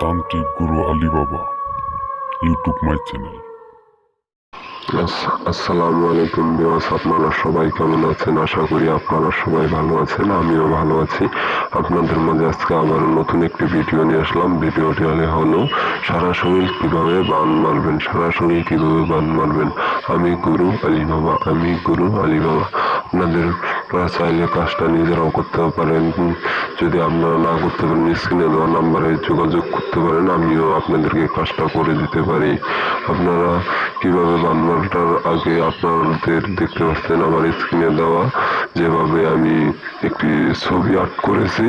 তান্ত্রিক গুরু আলী বাবা YouTube my channel. আসসালামু আলাইকুম ভিউয়ার্স, আপনারা সবাই কেমন আছেন? আশা করি আপনারা সবাই ভালো আছেন, আমিও ভালো আছি। আপনাদের মাঝে আজকে আবার নতুন একটি ভিডিও নিয়ে আসলাম। ভিডিওটি হলো সারা শরীর কিভাবে বান মারবেন, আমি গুরু আলী বাবা। আপনাদের চাইলে কাজটা নিজেরাও করতে পারেন। যদি আপনারা না করতে পারেন, স্ক্রিনে দেওয়া নাম্বারে যোগাযোগ করতে পারেন, আমিও আপনাদেরকে কাজটা করে দিতে পারি। আপনারা কিভাবে বান মারাটার আগে আপনাদের দেখতে পাচ্ছেন আমার স্ক্রিনে দেওয়া যেভাবে আমি একটি ছবি আর্ট করেছি,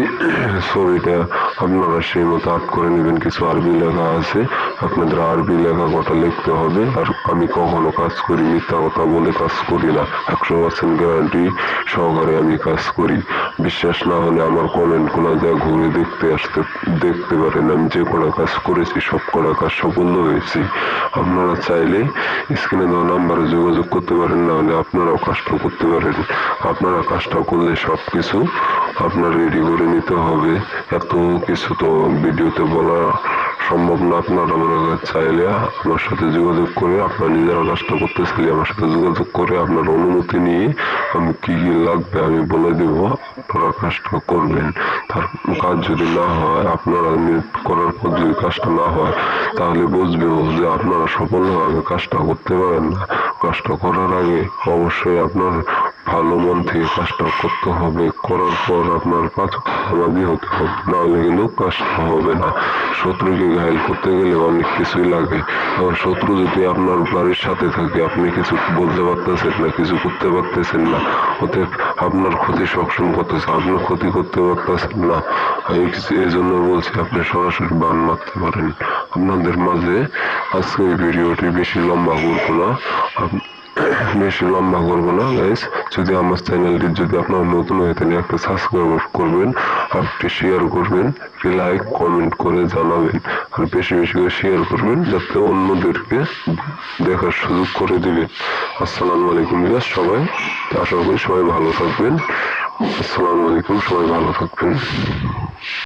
ছবিটা আপনারা সেই মতো আর্ট করে নেবেন। কিছু আরবি লেখা আছে, আপনাদের আরবি লেখা কটা লিখতে হবে। আর আমি কখনো কাজ করি, মিথ্যা কথা বলে কাজ করি না, 100% গ্যারান্টি সহকারে আমি কাজ করি। বিশ্বাস না হলে আমার কমেন্ট কোনা যা ঘুরে দেখতে পারেন। আমি যে কটা কাজ করেছি সব কটা কাজ সাফল্য হয়েছি। আপনারা চাইলে স্ক্রিনে দেওয়া নাম্বারে যোগাযোগ করতে পারেন, না হলে আপনারাও কাজটা করতে পারেন। আপনারা কাজটা করলে সব কিছু আপনার রেডি করে নিতে হবে। এত কিছু তো ভিডিওতে বলা সম্ভব না। আপনারা চাইলে আমার সাথে যোগাযোগ করে, আপনারা নিজেরা কাজটা করতে চাইলে আমার সাথে যোগাযোগ করে আপনার অনুমতি নিয়ে আমি কি কি লাগবে আমি বলে দেব, আপনারা কাজটা করবেন। তার কাজ যদি না হয়, আপনারা করার পর যদি কাজটা না হয়, তাহলে বুঝবেও যে আপনারা সফলভাবে কাজটা করতে পারেন না। কাজটা করার আগে অবশ্যই আপনার ভালো মন থেকে কাজটা করতে হবে। করার পর আপনার পাঁচমাজি হতে হবে, নাহলে কিন্তু কাজটা হবে না। শত্রুকে ঘায়েল করতে গেলে অনেক কিছুই লাগে। কারণ শত্রু যদি আপনার বাড়ির সাথে থাকে, আপনি কিছু বলতে পারতেছেন না, কিছু করতে পারতেছেন না, ওতে আপনার ক্ষতি সক্ষম করতেছে, আপনার ক্ষতি করতে পারতেছেন না। এই জন্য বলছি আপনি সরাসরি বান মারতে পারেন। আপনাদের মাঝে আজকে এই ভিডিওটি বেশি লম্বা করবো না গাইস। যদি আমার চ্যানেলটি যদি আপনার নতুন হয়ে থাকে, একটা সাবস্ক্রাইব করবেন, আপনি শেয়ার করবেন, লাইক কমেন্ট করে জানাবেন, আর বেশি বেশি করে শেয়ার করবেন যাতে অন্যদেরকে দেখার সুযোগ করে দিবেন। আসসালামু আলাইকুম সবাই, আশা করি সবাই ভালো থাকবেন। আসসালামু আলাইকুম, সবাই ভালো থাকবেন।